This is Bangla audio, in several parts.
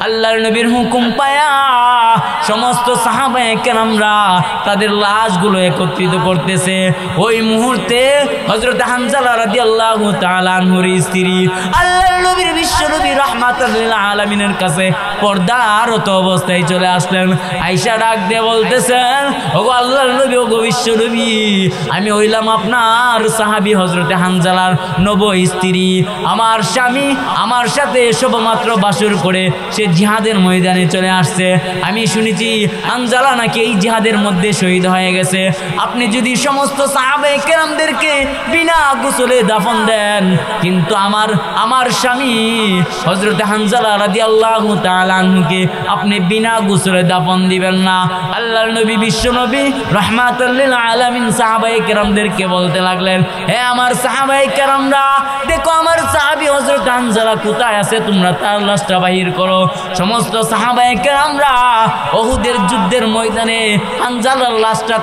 আল্লাহর নবীর হুকুম পায়া সমস্ত সাহাবায়ে কেরামরা তাদের লাশগুলো একত্রিত করতেছে। ওই মুহূর্তে হযরত হানজালা রাদিয়াল্লাহু তাআলা আনহুর স্ত্রী আল্লাহর নবীর বিশ্বনবী রাহমাতুল লিল আলামিনের কাছে পর্দারত অবস্থায় চলে আসলেন। আয়েশা ডাক দিয়ে বলতেছেন, ওগো আল্লাহর নবী, ওগো বিশ্বনবী, আমি হইলাম আপনার সাহাবী হযরত হানজালার নব স্ত্রী। আমার স্বামী আমার সাথে শুধুমাত্র বাসর করে সে জিহাদের ময়দানে চলে আসছে। আমি শুনেছি হানজালা নাকি এই জিহাদের মধ্যে শহীদ হয়ে গেছে। আপনি যদি সমস্ত সাহাবায়ে কেরামদেরকে বিনা গোসলে দাফন দেন, কিন্তু আমার স্বামী হযরত হানজালা রাদিয়াল্লাহু তাআলা আনহুকে আপনি বিনা গোসলে দাফন দিবেন না। আল্লাহর নবী বিশ্বনবী রাহমাতুল লিল আলামিন সাহাবায়ে কেরামদেরকে বলতে লাগলেন, হে আমার সাহাবায়ে কেরামরা, দেখো আমার সাহাবী হযরত হানজালা কোথায় আছে, তোমরা তার লাশটা বাহির করো। সমস্ত সাহাবায়ে কেরামরা উহুদের যুদ্ধের ময়দানে হানজালার লাশটা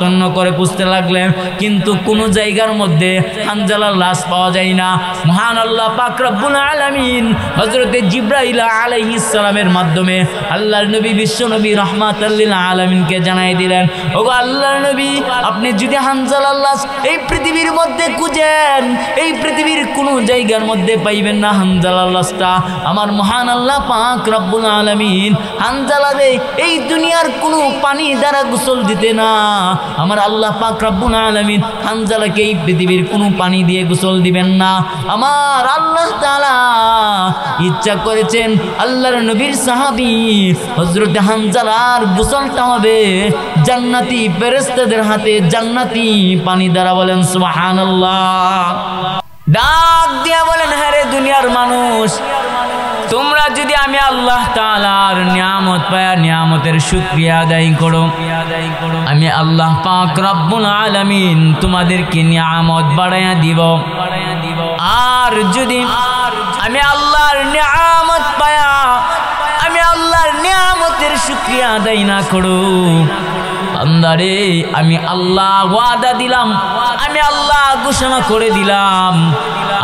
তন্ন করে খুঁজতে লাগলেন, কিন্তু কোন জায়গার মধ্যে হানজালার লাশ পাওয়া যায় না। মহান আল্লাহ পাক রব্বুল আলামিন হযরতে জিবরাইল আলাইহিস সালামের মাধ্যমে আল্লাহর নবী বিশ্বনবী রাহমাতুল লিল আলামিনকে জানাই দিলেন, ওগো আল্লাহর নবী, আপনি যদি হানজালার লাশ এই পৃথিবীর মধ্যে খুঁজেন, এই পৃথিবীর কোন জায়গার মধ্যে পাইবেন না হানজালার লাশটা। আমার মহান আল্লাহ পাক রব্বুল আলামিন হানজালারে এই দুনিয়ার কোনো পানি দ্বারা গোসল দিতে না। আমার আল্লাহ পাক রব্বুল আলামিন হানজালাকে এই পৃথিবীর কোনো পানি দিয়ে গোসল দিবেন না। আমার আল্লাহ তাআলা ইচ্ছা করেছেন আল্লাহর নবীর সাহাবী হযরত হানজালার গোসলটা হবে জান্নাতি ফেরেশতাদের হাতে জান্নাতি পানি দ্বারা। বলেন সুবহানাল্লাহ। ডাক দিয়া বলেন, হ্যাঁ রে দুনিয়ার মানুষ, তোমরা যদি আমি আল্লাহ তাআলার নিয়ামত পায়া নিয়ামতের শুকরিয়া আদায় করো, আমি আল্লাহ পাক রব্বুল আলামিন তোমাদেরকে নিয়ামত বাড়ায়া দিব। আর যদি আমি আল্লাহর নিয়ামত পায়া আমি আল্লাহর নিয়ামতের শুকরিয়া আদায় না করো, বান্দারে আমি আল্লাহ ওয়াদা দিলাম, আমি আল্লাহ ঘোষণা করে দিলাম,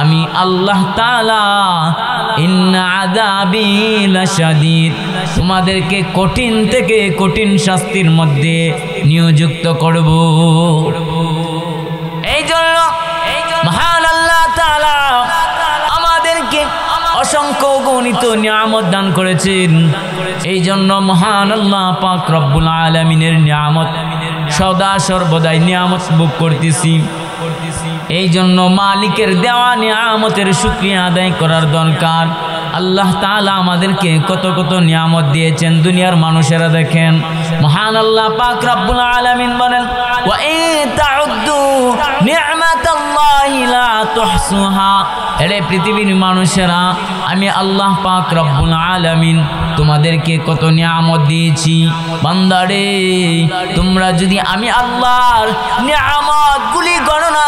আমি আল্লাহ তাআলা ইন্না আযাবি লাশাদীদ, তোমাদেরকে কঠিন থেকে কঠিন শাস্তির মধ্যে নিয়োজিত করব। এই জন্য মহান আল্লাহ তাআলা আমাদেরকে অসংখ্য গণিত নিয়ামত দান করেছেন। এই জন্য মহান আল্লাহ পাক রব্বুল আলামিনের নিয়ামত সদা সর্বদাই নিয়ামত ভোগ করতেছি। এই জন্য মালিকের দেওয়া নিয়ামতের শুকরিয়া আদায় করার দরকার। আল্লাহ তাআলা আমাদেরকে কত কত নিয়ামত দিয়েছেন, দুনিয়ার মানুষেরা দেখেন। মহান আল্লাহ পাক রব্বুল আলামিন বলেন, ওয়া ইন তাউদ্দু নি'মাতাল্লাহি লা তুহসুহা, এরে পৃথিবীর মানুষেরা, আমি আল্লাহ পাক রব্বুল আলামিন তোমাদেরকে কত নিয়ামত দিয়েছি। বান্দারে, তোমরা যদি আমি আল্লাহর নিয়ামতগুলি গণনা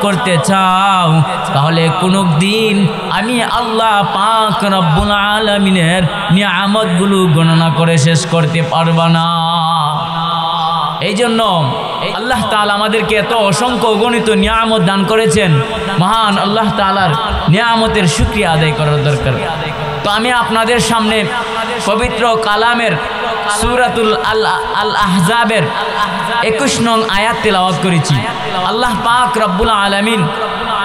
করতে চাও তাহলে কোনদিন আমি আল্লাহ পাক রব্বুল আলামিনের নিয়ামতগুলো গণনা করে শেষ করতে পারবা না। এই জন্য আল্লাহ তাআলা আমাদেরকে এত অসংখ্য গণিত নিয়ামত দান করেছেন। মহান আল্লাহ তাআলার নিয়ামতের শুকরিয়া আদায় করার দরকার। তো আমি আপনাদের সামনে পবিত্র কালামের সূরাতুল আল আহজাবের 21 নং আয়াত তেলাওয়াত করেছি। আল্লাহ পাক রব্বুল আলামিন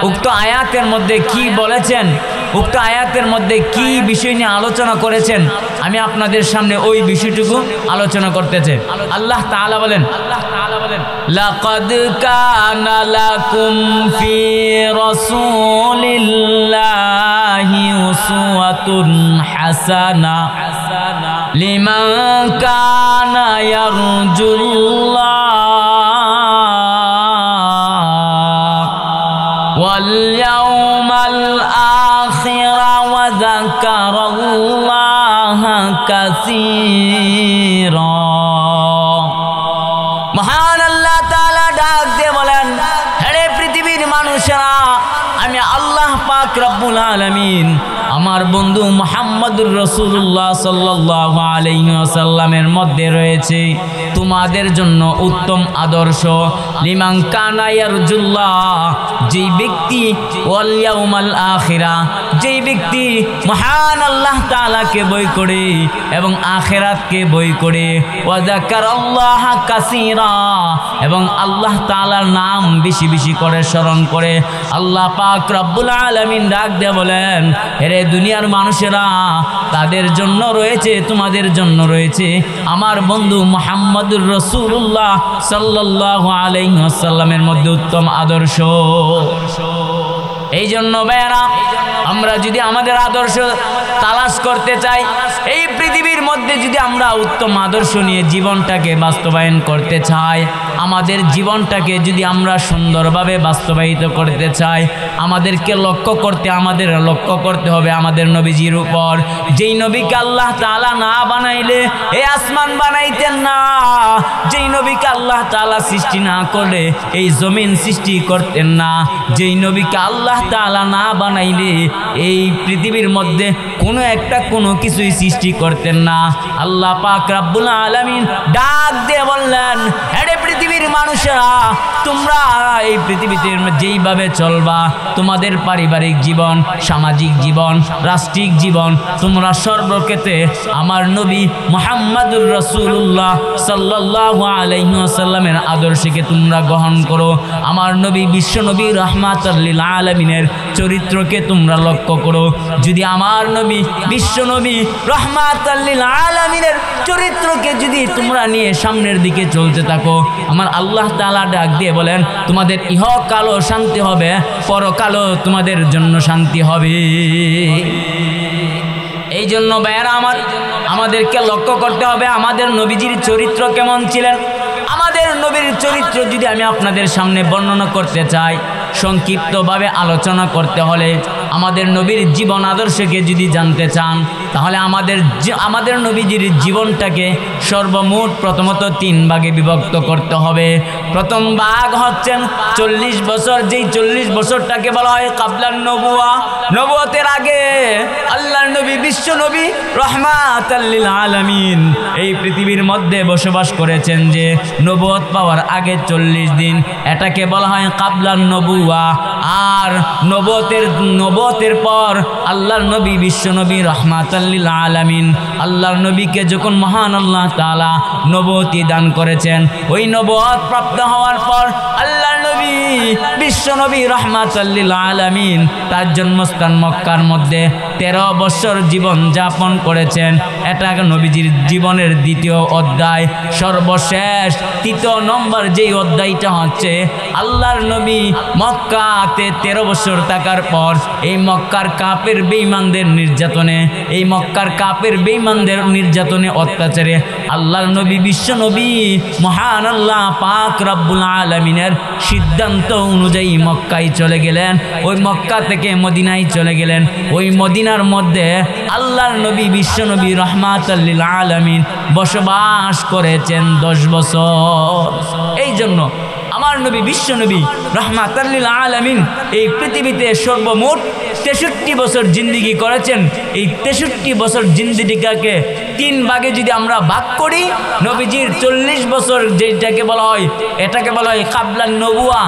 উক্ত আয়াতের মধ্যে কি বলেছেন, উক্ত আয়াতের মধ্যে কি বিষয় নিয়ে আলোচনা করেছেন, আমি আপনাদের সামনে ওই বিষয়টুকু আলোচনা করতেছে। আল্লাহ তাআলা বলেন, লাকাদ কানা লাকুম ফি রাসূলিল্লাহি উসওয়াতুন হাসানা লিমান কানা ইয়ারজুল্লাহ ওয়াল ইয়াউমাল আখির ওয়া যাকারাল্লাহা কাসীরা। মহান আল্লাহ তাআলা ডাক দিয়ে বলেন, হে পৃথিবীর মানুষেরা, আমি আল্লাহ পাক রব্বুল আলামিন আমার বন্ধু মুহাম্মদুর রাসূলুল্লাহ সাল্লাল্লাহু আলাইহি ওয়াসাল্লামের মধ্যে রয়েছে তোমাদের জন্য উত্তম আদর্শ। লিমান কানা ইয়ারজুল্লাহ, যেই ব্যক্তি ওয়াল ইয়াউমাল আখিরা, যেই ব্যক্তি মহান আল্লাহ তাআলাকে ভয় করে এবং আখিরাতকে ভয় করে, ওয়া যাকারাল্লাহ কাসীরা, এবং আল্লাহ তাআলার নাম বেশি বেশি করে স্মরণ করে। আল্লাহ পাক রব্বুল আলামিন ডাক দিয়ে বলেন, হে দুনিয়ার মানুষেরা, তাদের জন্য রয়েছে, তোমাদের জন্য রয়েছে আমার বন্ধু মুহাম্মদুর রাসূলুল্লাহ সাল্লাল্লাহু আলাইহি ওয়াসাল্লামের মধ্যে উত্তম আদর্শ। এই জন্য ভাইরা, আমরা যদি আমাদের আদর্শ তালাশ করতে চাই, এই পৃথিবীর মধ্যে যদি আমরা উত্তম আদর্শ নিয়ে জীবনটাকে বাস্তবায়ন করতে চাই, আমাদের জীবনটাকে যদি আমরা সুন্দরভাবে বাস্তবায়িত করতে চাই, আমাদেরকে আমাদের লক্ষ্য করতে হবে আমাদের নবীজির উপর। যেই নবীকে আল্লাহ তাআলা না বানাইলে এই আসমান বানাইতেন না, যেই নবীকে আল্লাহ তাআলা সৃষ্টি না করলে এই জমিন সৃষ্টি করতেন না, যেই নবীকে আল্লাহ তাআলা না বানাইলে এই পৃথিবীর মধ্যে কোনো কিছুই সৃষ্টি করতেন না। আল্লাহ পাক রব্বুল আলামিন ডাক দিয়ে বললেন, হে পৃথিবীর মানুষেরা, তোমরা এই পৃথিবীতে যেইভাবে চলবা, তোমাদের পারিবারিক জীবন, সামাজিক জীবন, রাষ্ট্রিক জীবন, তোমরা সর্বক্ষেত্রে আমার নবী মুহাম্মদুর রাসূলুল্লাহ সাল্লাল্লাহু আলাইহি ওয়াসাল্লামের আদর্শকে তোমরা গ্রহণ করো। আমার নবী বিশ্বনবী রাহমাতুল লিল আলামিনের চরিত্রকে তোমরা লক্ষ্য করো। যদি আমার নবী বিশ্বনবী রাহমাতুল লিল আলামিনের চরিত্রকে যদি তোমরা নিয়ে সামনের দিকে চলতে থাকো, আমার আল্লাহ তাআলা ডাক দিয়ে বলেন, তোমাদের ইহকালও শান্তি হবে, পরকালও তোমাদের জন্য শান্তি হবে। এই জন্য ভাইয়েরা আমার, আমাদেরকে লক্ষ্য করতে হবে আমাদের নবীজির চরিত্র কেমন ছিলেন। আমাদের নবীর চরিত্র যদি আমি আপনাদের সামনে বর্ণনা করতে চাই, সংক্ষিপ্তভাবে আলোচনা করতে হলে, আমাদের নবীর জীবন আদর্শকে যদি জানতে চান, তাহলে আমাদের নবীজির জীবনটাকে সর্বমোট প্রথমত 3 ভাগে বিভক্ত করতে হবে। প্রথম ভাগ হচ্ছেন 40 বছর, যেই 40 বছরটাকে বলা হয় কাবলান নবুয়া, নবুয়তের আগে আল্লাহর নবী বিশ্বনবী রাহমাতুল লিল আলামিন এই পৃথিবীর মধ্যে বসবাস করেছেন, যে নবুয়ত পাওয়ার আগে 40 দিন, এটাকে বলা হয় কাবলান নবুয়া। আর নবুয়তের পর আল্লাহর নবী বিশ্বনবী রাহমাতুল লিল আলামিন, আল্লাহর নবীকে যখন মহান আল্লাহ তাআলা নবুয়তি দান করেছেন, ওই নবুয়ত প্রাপ্ত হওয়ার পর আল্লাহর নবী বিশ্বনবী রাহমাতুল লিল আলামিন তার জন্মস্থান মক্কার মধ্যে 13 বছর জীবন যাপন করেছেন। এটা নবীজির জীবনের দ্বিতীয় অধ্যায়, সর্বশেষ 3 নম্বর যেই অধ্যায়টা হচ্ছে, আল্লাহর নবী মক্কাতে 13 বছর থাকার পর এই মক্কার কাফের বেঈমানদের নির্যাতনে অত্যাচারে আল্লাহর নবী বিশ্বনবী মহান আল্লাহ পাক রব্বুল আলামিনের সিদ্ধান্ত অনুযায়ী মক্কায় চলে গেলেন। ওই মক্কা থেকে মদিনায় চলে গেলেন। ওই মদিনার মধ্যে আল্লাহর নবী বিশ্বনবী রাহমাতুল লিল আলামিন বসবাস করেছেন 10 বছর। এই জন্য আমার নবী বিশ্বনবী রাহমাতুল লিল আলামিন এই পৃথিবীতে সর্বমোট 63 বছর জিন্দেগি করেছেন। এই 63 বছর জিন্দেগিকে 3 ভাগে যদি আমরা ভাগ করি, নবীজির 40 বছর যেটাকে বলা হয়, এটাকে বলা হয় কাবলান নবুয়া,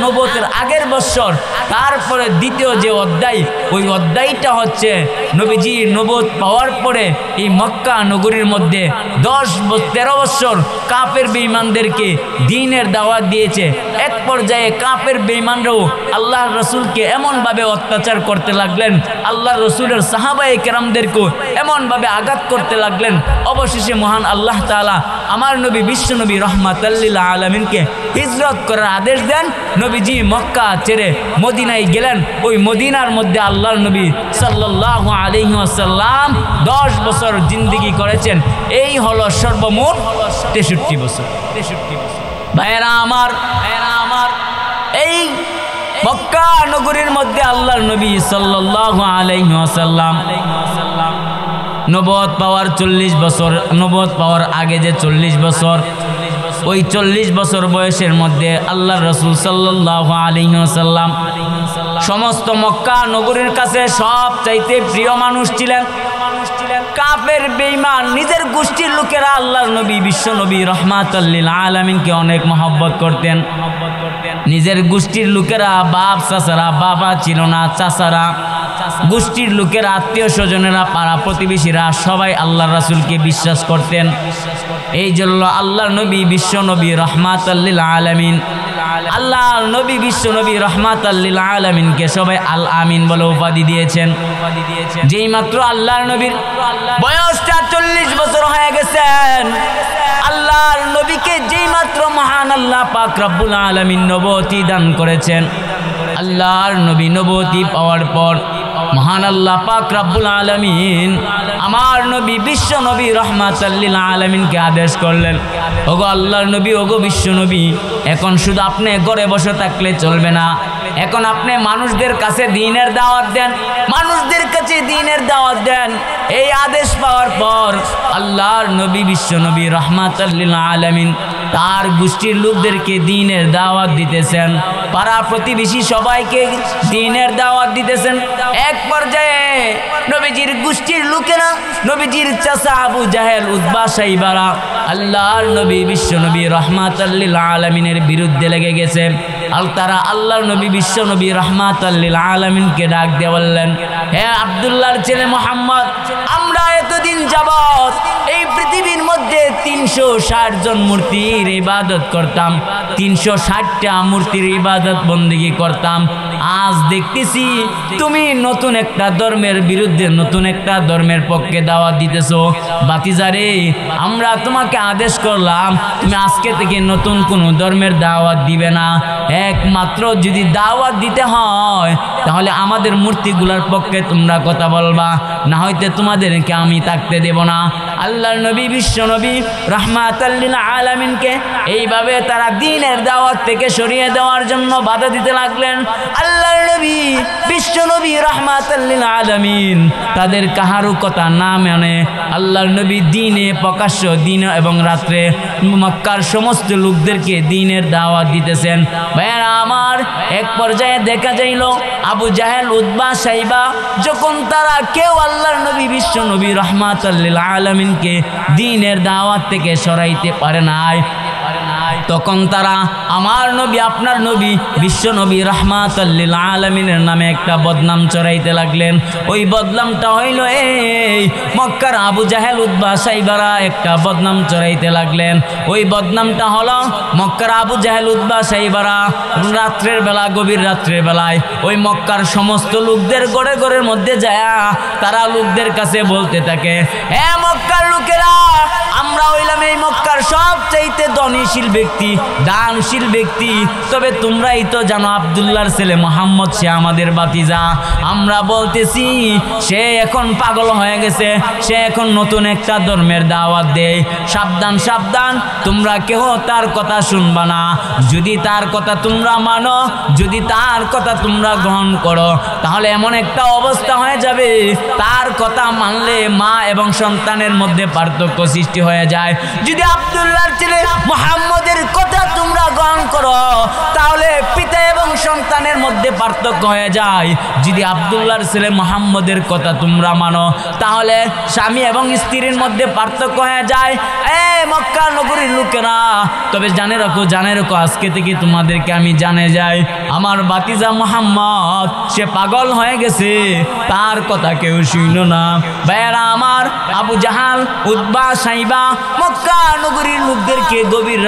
নবুয়তের আগের বছর। তারপরে দ্বিতীয় যে অধ্যায়, ওই অধ্যায়টা হচ্ছে নবীজি নবুয়ত পাওয়ার পরে এই মক্কা নগরীর মধ্যে 13 বছর কাফের বেঈমানদেরকে দ্বীনের দাওয়াত দিয়েছে। এক পর্যায়ে কাফের বেঈমানরাও আল্লাহর রাসূলকে এমনভাবে অত্যাচার করতে লাগলেন, আল্লাহর রাসূলের সাহাবায়ে কেরামদেরকেও এমনভাবে আঘাত করতে লাগলেন। অবশেষে মহান আল্লাহ তাআলা আমার নবী বিশ্বনবী রাহমাতুল লিল আলামিনকে হিজরত করার আদেশ দেন। নবীজি মক্কা ছেড়ে মদিনায় গেলেন। ওই মদিনার মধ্যে আল্লাহর নবী সাল্লাল্লাহু আলাইহি ওয়াসাল্লাম 10 বছর জিন্দেগি করেছেন। এই হলো সর্বমোট 63 বছর। ভাইয়েরা আমার, এই মক্কা নগরীর মধ্যে আল্লাহর নবী সাল্লাল্লাহু আলাইহি ওয়াসাল্লাম নবুয়ত পাওয়ার 40 বছর, নবুয়ত পাওয়ার আগে যে 40 বছর, ওই 40 বছর বয়সের মধ্যে আল্লাহর রাসূল সাল্লাল্লাহু আলাইহি ওয়াসাল্লাম সমস্ত মক্কা নগরীর কাছে সবচাইতে প্রিয় মানুষ ছিলেন। কাফের বেঈমান নিজের গোষ্ঠীর লোকেরা আল্লাহর নবী বিশ্ব নবী রাহমাতুল লিল আলামিনকে অনেক মহব্বত করতেন। নিজের গোষ্ঠীর লোকেরা বাপ চাচারা, বাবা ছিল না চাচারা, গোষ্ঠীর লোকেরা আত্মীয় স্বজনেরা পাড়া প্রতিবেশীরা সবাই আল্লাহর রাসূলকে বিশ্বাস করতেন। এই জন্য আল্লাহর নবী বিশ্ব নবী রাহমাতুল লিল আলামিন, আল্লাহর নবী বিশ্ব নবী রাহমাতুল লিল আলামিনকে সবাই আল আমিন বলে উপাধি দিয়েছেন। যেই মাত্র আল্লাহর নবীর বয়সটা 40 বছর হয়ে গেছেন, আল্লাহর নবীকে যেই মাত্র মহান আল্লাহ পাক রব্বুল আলামিন নবুয়তি দান করেছেন, আল্লাহর নবী নবুয়তি পাওয়ার পর মহান আল্লাহ পাক রব্বুল আলামিন আমার নবী বিশ্ব নবী রাহমাতুল লিল আলামিনকে আদেশ করলেন, ওগো আল্লাহর নবী, ওগো বিশ্ব নবী, এখন শুধু আপনি ঘরে বসে থাকলে চলবে না, এখন আপনি মানুষদের কাছে দ্বীনের দাওয়াত দেন, মানুষদের কাছে দ্বীনের দাওয়াত দেন। এই আদেশ পাওয়ার পর আল্লাহর নবী বিশ্ব নবী রাহমাতুল লিল আলামিন তার গোষ্ঠীর লোকদেরকে দ্বীনের দাওয়াত দিতেছেন, পাড়া প্রতিবেশী সবাইকে দ্বীনের দাওয়াত দিতেছেন। এক পর্যায়ে নবীজির গোষ্ঠীর লোকেরা, নবীজির চাচা আবু জাহেল, উতবা, শাইবারা আল্লাহর নবী বিশ্ব নবী রাহমাতুল লিল আলামিনের বিরুদ্ধে লেগে গেছে। আর তারা আল্লাহর নবী বিশ্ব নবী রাহমাতুল লিল আলামিনকে ডাক দিয়ে বললেন, হে আব্দুল্লাহর ছেলে মুহাম্মদ, আমরা এতদিন যাবত এই পৃথিবীর মধ্যে 360 জন মূর্তির ইবাদত করতাম, 360টা মূর্তির ইবাদত বন্দেগী করতাম। আজ দেখতেছি তুমি নতুন একটা ধর্মের বিরুদ্ধে, নতুন একটা ধর্মের পক্ষে দাওয়াত দিতেছো। বাতিজারে, আমরা তোমাকে আদেশ করলাম তুমি আজকে থেকে নতুন কোনো ধর্মের দাওয়াত দিবে না, একমাত্র যদি দাওয়াত দিতে হয় তাহলে আমাদের মূর্তিগুলোর পক্ষে তোমরা কথা বলবা, না হইতে তোমাদেরকে আমি থাকতে দেব না। আল্লাহর নবী বিশ্ব নবী রাহমাতুল লিল আলামিনকে এইভাবে তারা দ্বীনের দাওয়াত থেকে সরিয়ে দেওয়ার জন্য বাধা দিতে লাগলেন। আল্লাহর নবী বিশ্ব নবী রাহমাতুল লিল আলামিন তাদের কাহারও কথা না মানে আল্লাহর নবী দ্বীনে প্রকাশ্য দিন এবং রাত্রে মক্কার সমস্ত লোকদেরকে দ্বীনের দাওয়াত দিতেছেন। ভাইয়েরা আমার, এক পর্যায়ে দেখা যাইল আবু জাহেল, উতবা, শাইবা যখন তারা কেউ আল্লাহর নবী বিশ্ব নবী রাহমাতুল লিল আলামিনকে দ্বীনের দাওয়াত থেকে সরাইতে পারে নাই, তখন তারা আমার নবী আপনার নবী বিশ্ব নবী রাহমাতুল লিল আলামিনের নামে একটা বদনাম চড়াইতে লাগলেন। ওই বদনামটা হইল এই মক্কার আবু জাহেল, উতবা, শাইবারা একটা বদনাম চড়াইতে লাগলেন। ওই বদনামটা হলো মক্কার আবু জাহেল, উতবা, শাইবারা রাত্রের বেলা, গভীর রাত্রের বেলায় ওই মক্কার সমস্ত লোকদের গড়ে গড়ের মধ্যে যায় তারা লোকদের কাছে বলতে থাকে, হে মক্কার লোকেরা, আমরা হইলাম এই মক্কার সবচাইতে ধনীশীল ব্যক্তি, দানশীল ব্যক্তি, তবে তোমরাই তো জানো আব্দুল্লাহর ছেলে মুহাম্মদ সে আমাদের ভাতিজা। আমরা বলতেছি সে এখন পাগল হয়ে গেছে, সে এখন নতুন একটা ধর্মের দাওয়াত দেয়, সাবধান সাবধান, তোমরা কেউ তার কথা শুনবা না। যদি তার কথা তোমরা মানো, যদি তার কথা তোমরা গ্রহণ করো, তাহলে এমন একটা অবস্থা হয়ে যাবে তার কথা মানলে মা এবং সন্তানের মধ্যে পার্থক্য সৃষ্টি হয়ে যায়। যদি আব্দুল্লাহর ছেলে মুহাম্মদের কথা তোমরা গ্রহণ করো, তাহলে পিতা এবং সন্তানের মধ্যে পার্থক্য হয়ে যায়। যদি আব্দুল্লাহর ছেলে মুহাম্মদের কথা তোমরা মানো, তাহলে স্বামী এবং স্ত্রীর মধ্যে পার্থক্য হয়ে যায়। মক্কা নগরীর লোকেরা, তবে জানে রাখো আজকে থেকে তোমাদেরকে আমি জানে যাই, আমার ভাতিজা মুহাম্মদ সে পাগল হয়ে গেছে, তার কথা কেউ শুনো না। ভাইয়েরা আমার, আবু জাহাল, উতবা, শাইবা মক্কা নগরীর লোকদেরকে গভীর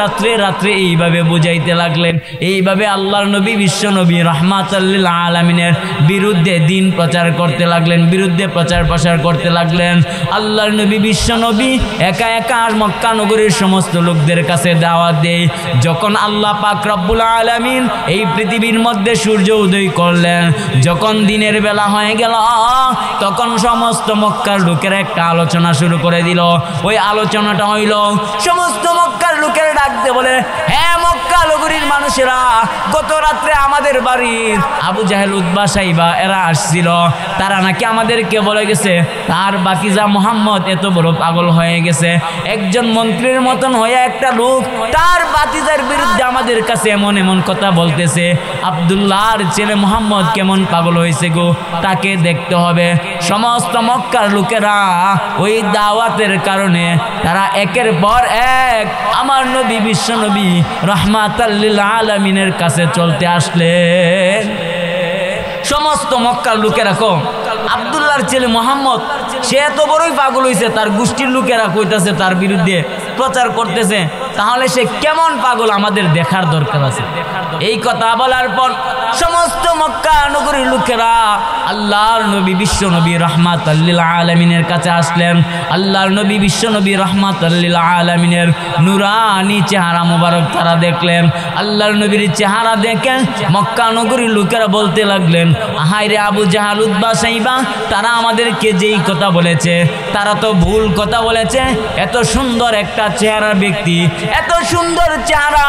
রাত্রে এইভাবে বুঝাইতে লাগলেন। এইভাবে আল্লাহর নবী বিশ্ব নবী রাহমাতুল লিল আলামিনের বিরুদ্ধে দ্বীন প্রচার করতে লাগলেন, বিরুদ্ধে প্রচার প্রসার করতে লাগলেন। আল্লাহর নবী বিশ্ব নবী একা একা মক্কা নগরীর সমস্ত লোকদের কাছে দাওয়াত দেয়। যখন আল্লাহ পাক রব্বুল আলামিন এই পৃথিবীর মধ্যে সূর্য উদয় করলেন, যখন দিনের বেলা হয়ে গেল, তখন সমস্ত মক্কার লোকেরা একটা আলোচনা শুরু করে দিল। ওই আলোচনাটা হইল, সমস্ত মক্কার লোকের ডাকতে বলে, হ্যাঁ মক্কা নগরীর মানুষেরা, গত রাত্রে আমাদের বাড়ির আবু জাহেল, উতবা, শাইবা এরা আসছিল, তারা নাকি আমাদেরকে বলে গেছে তার ভাতিজা মুহাম্মদ এত বড় পাগল হয়ে গেছে, একজন মন্ত্রীর মতন হয়ে একটা লোক তার ভাতিজার বিরুদ্ধে আমাদের কাছে এমন এমন কথা বলতেছে। আব্দুল্লাহর ছেলে মুহাম্মদ কেমন পাগল হয়েছে গো, তাকে দেখতে হবে, সমস্ত মক্কার লোকেরা ওই দাওয়াতের কারণে তারা একের পর এক আমার নবী বিশ্ব নবী রাহমাতাল লিল আলামিনের কাছে চলতে আসলেন। সমস্ত মক্কার লোকেরা কম আব্দুল্লাহর ছেলে মোহাম্মদ সে এত বড়ই পাগল হয়েছে, তার গোষ্ঠীর লোকেরা কইতাছে তার বিরুদ্ধে প্রচার করতেছে, তাহলে সে কেমন পাগল আমাদের দেখার দরকার আছে। এই কথা বলার পর সমস্ত মক্কা নগরীর লোকেরা আল্লাহর নবী বিশ্ব নবী রাহমাতাল লিল আলামিনের কাছে আসলেন। আল্লাহর নবী বিশ্ব নবী রাহমাতাল লিল আলামিনের নূরানি চেহারা মোবারক তারা দেখলেন। আল্লাহর নবীর চেহারা দেখে মক্কা নগরীর লোকেরা বলতে লাগলেন, হায়রে আবু জাহাল উতবা সাইবা তারা আমাদেরকে যেই কথা বলেছে তারা তো ভুল কথা বলেছে। এত সুন্দর একটা চেহারার ব্যক্তি, এত সুন্দর চেহারা,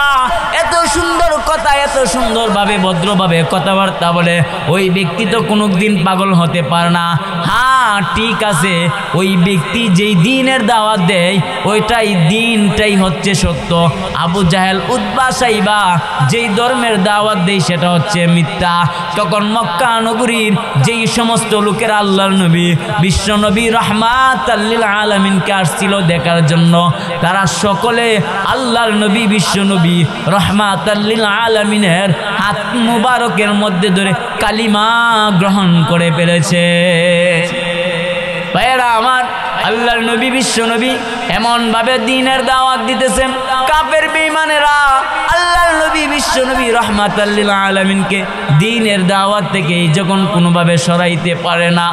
এত সুন্দর কথা, এত সুন্দরভাবে ভদ্রভাবে কথাবার্তা বলে ওই ব্যক্তি তো কোনোদিন পাগল হতে পারে না। হ্যাঁ ঠিক আছে, ওই ব্যক্তি যেই দিনের দাওয়াত দেয় ওইটাই দিনটাই হচ্ছে সত্য। আবু জাহেল উতবা সাইবা যেই ধর্মের দাওয়াত দেয় সেটা হচ্ছে মিথ্যা। তখন মক্কা নগরীর যেই সমস্ত লোকেরা আল্লাহর নবী বিশ্ব নবী রাহমাতাল লিল আলামিনকে আসছিল দেখার জন্য, তারা সকলে আল্লাহর নবী বিশ্ব নবী রাহমাতাল লিল আলামিনের হাত মুবারকের মধ্যে ধরে কালিমা গ্রহণ করে ফেলেছে। ভাইয়েরা আমার, আল্লাহর নবী বিশ্ব নবী এমন ভাবে দ্বীনের দাওয়াত দিতেছেন, কাফের বেঈমানেরা আল্লাহর নবী বিশ্ব নবী রাহমাতাল লিল আলামিনকে দ্বীনের দাওয়াত থেকে যখন কোনোভাবে সরাইতে পারে না,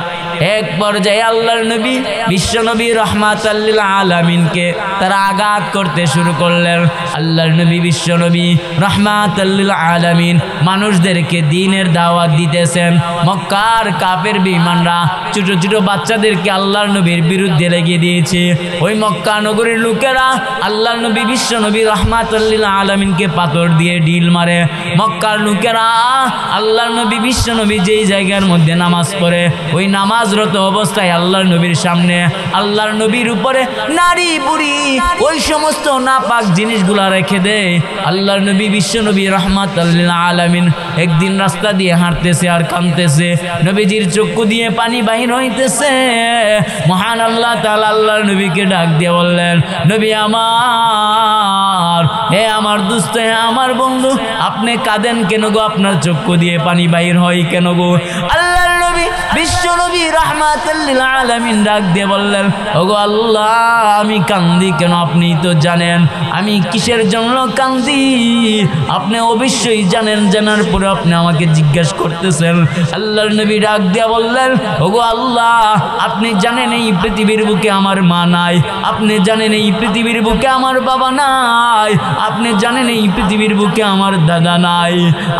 এক পর্যায়ে আল্লাহর নবী বিশ্ব নবী রাহমাতাল লিল আলামিনকে তারা আঘাত করতে শুরু করলেন। আল্লাহর নবী বিশ্ব নবী রাহমাতাল লিল আলামিন মানুষদেরকে দ্বীনের দাওয়াত দিতেছেন। মক্কার কাফের বেঈমানরা ছোট ছোট বাচ্চাদেরকে আল্লাহর নবীর বিরুদ্ধে লেগে দিয়েছে। ওই মক্কা নগরীর লোকেরা আল্লাহর নবী বিশ্ব নবী রাহমাতাল লিল আলামিনকে পাথর দিয়ে ঢিল মারে। মক্কার লোকেরা আল্লাহর নবী বিশ্ব নবী যেই জায়গার মধ্যে নামাজ পড়ে ওই নামাজরত অবস্থায় আল্লাহর নবীর সামনে আল্লাহর নবীর উপরে নারী বুড়ি ওই সমস্ত নাপাক জিনিসগুলা রেখে দেয়। আল্লাহর নবী বিশ্ব নবী রাহমাতাল লিল আলামিন একদিন রাস্তা দিয়ে হাঁটতেছে আর কাঁদতেছে, নবীজির চক্ষু দিয়ে পানি বাহির হইতেছে। মহান আল্লাহ তাআলা আল্লাহর নবীকে ডাক দিয়ে বললেন, নবী আমার, হে আমার দোস্ত, হে আমার বন্ধু, আপনি কাঁদেন কেন গো? আপনার চক্ষু দিয়ে পানি বাহির হয় কেন গো? আল্লাহর নবী বিশ্ব নবী রাহমাতাল লিল আলামিন ডাক দিয়ে বললেন, ওগো আল্লাহ, আমি কান্দি কেন? আপনি তো জানেন আমি কিসের জন্য কান্দি, আপনি অবশ্যই জানেন, জানার পরে আপনি আমাকে জিজ্ঞাসা করতেছেন। আল্লাহর নবী ডাক দিয়ে বললেন, ওগো আল্লাহ, আপনি জানেন এই পৃথিবীর বুকে আমার মা নাই, আপনি জানেন এই পৃথিবীর বুকে আমার বাবা নাই, আপনি জানেন এই পৃথিবীর বুকে আমার দাদা নাই।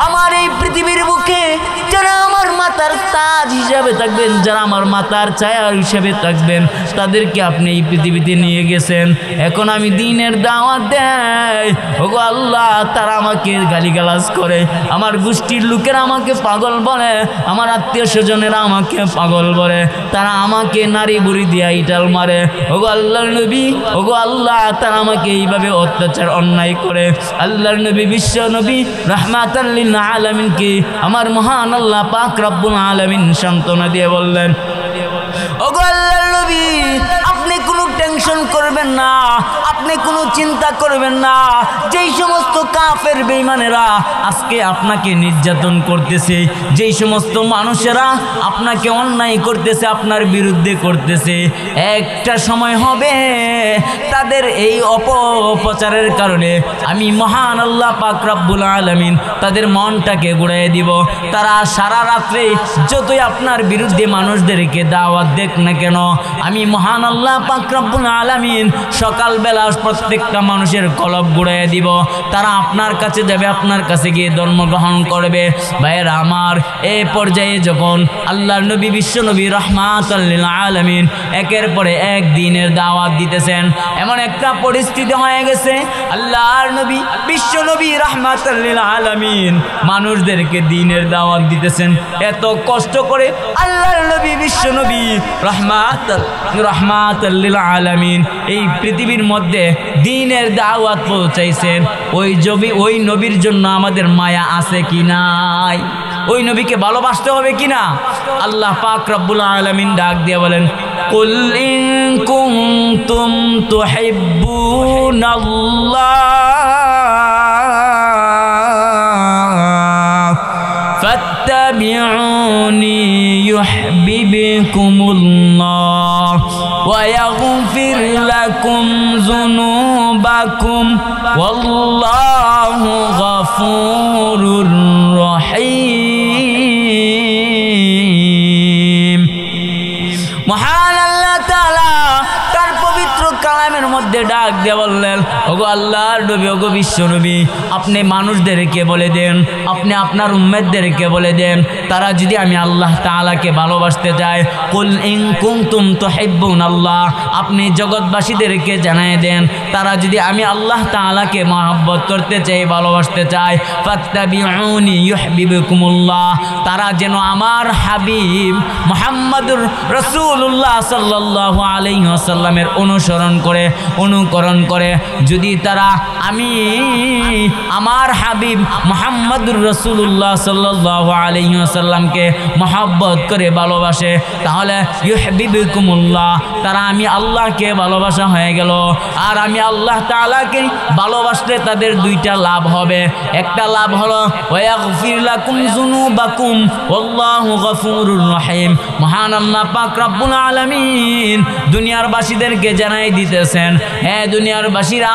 আমার এই পৃথিবীর বুকে যারা আমার মাতার তাজ হিসাবে থাকবেন, যারা আমার মাতার ছায়া হিসাবে থাকবেন, তাদেরকে আপনি এই পৃথিবীতে নিয়ে গেছেন। এখন আমি দ্বীনের দাওয়াত দেই, ওগো আল্লাহ, তারা আমাকে গালিগালাজ করে, আমার গোষ্ঠীর লোকেরা আমাকে পাগল বলে, আমার আত্মীয় স্বজনেরা আমাকে পাগল বলে, তারা আমাকে নারী বুড়ি দিয়া ইটাল মারে। ওগো আল্লাহর নবী, ওগো আল্লাহ, তারা আমাকে এইভাবে অত্যাচার অন্যায় করে। আল্লাহর নবী বিশ্ব নবী রাহমাতাল লিল আলামিনকে আমার মহান আল্লাহ পাক রব্বুল আলামিন সান্ত্বনা দিয়ে বললেন, ওগো আল্লাহর নবী, আপনি কোনো টেনশন করবেন না, আপনি কোনো চিন্তা করবেন না। যেই সমস্ত কাফের বেঈমানেরা আজকে আপনাকে নির্যাতন করতেছে, যেই সমস্ত মানুষেরা আপনাকে অন্যায় করতেছে, আপনার বিরুদ্ধে করতেছে, একটা সময় হবে তাদের এই অপপ্রচারের কারণে আমি মহান আল্লাহ পাক রব্বুল আলামিন তাদের মনটাকে ঘুরিয়ে দিব। তারা সারা রাত্রে যতই আপনার বিরুদ্ধে মানুষদেরকে দাওয়াত দেখ না কেন, আমি মহান আল্লাহ পাক রব্বুল আলামিন সকালবেলা প্রত্যেকটা মানুষের কলব ঘুরিয়ে দিব। তারা আপনার কাছে যাবে, আপনার কাছে গিয়ে ধর্ম গ্রহণ করবে। ভাইয়েরা আমার, এই পর্যায়ে যখন আল্লাহর নবী বিশ্ব নবী রাহমাতাল লিল আলামিন একের পরে এক দ্বীনের দাওয়াত দিতেছেন, এমন একটা পরিস্থিতি হয়ে গেছে আল্লাহর নবী বিশ্ব নবী রাহমাতাল লিল আলামিন মানুষদেরকে দ্বীনের দাওয়াত দিতেছেন এত কষ্ট করে। আল্লাহর নবী বিশ্ব নবী রাহমাতাল লিল আলামিন এই পৃথিবীর মধ্যে দ্বীনের দাওয়াত পৌঁছাইছেন। ওই নবীর জন্য আমাদের মায়া আছে কি নাই? ওই নবীকে ভালোবাসতে হবে কিনা? আল্লাহ পাক রব্বুল আলামিন ডাক দিয়ে বলেন, কুল ইন কুনতুম তুহিব্বুনাল্লাহ ফাত্তাবিউনি ইউহিব্বুকুমুল্লাহ ওয়া ইয়াগফির লাকুম যুনুবাকুম ওয়াল্লাহু গফুরুর রহিম। মহান আল্লাহ তাআলা তার পবিত্র কালামের মধ্যে ডাক দিয়ে বললেন, ওগো আল্লাহর নবী, ওগো বিশ্ব নবী, আপনি মানুষদেরকে বলে দেন, আপনি আপনার উম্মতদেরকে বলে দেন, তারা যদি আমি আল্লাহ তাআলাকে ভালোবাসতে চায়, কুল ইন কুনতুম তুহিব্বুনাল্লাহ, আপনি জগৎবাসীদেরকে জানিয়ে দেন, তারা যদি আমি আল্লাহ তাআলাকে মহব্বত করতে চাই, ভালোবাসতে চায়, ফাত্তাবিউনি ইউহিব্বুকুমুল্লাহ, তারা যেন আমার হাবিব মুহাম্মদুর রাসূলুল্লাহ সাল্লাল্লাহু আলাইহি ওয়াসাল্লামের অনুকরণ করে যদি তারা আমি আমার হাবিব মুহাম্মদুর রাসূলুল্লাহ সাল্লাল্লাহু আলাইহি ওয়াসাল্লামকে মহব্বত করে ভালোবাসে, তাহলে ইউহিব্বুকুমুল্লাহ, তারা আমি আল্লাহকে ভালোবাসা হয়ে গেল। আর আমি আল্লাহ তাআলাকে ভালোবাসলে তাদের দুইটা লাভ হবে। একটা লাভ হলো ওয়া ইয়াগফির লাকুম যুনুবাকুম ওয়াল্লাহু গফুরুর রহিম। মহান আল্লাহ পাক রব্বুল আলামিন দুনিয়ার বাসীদেরকে জানাই দিতেছেন, হ্যাঁ দুনিয়ার বাসীরা,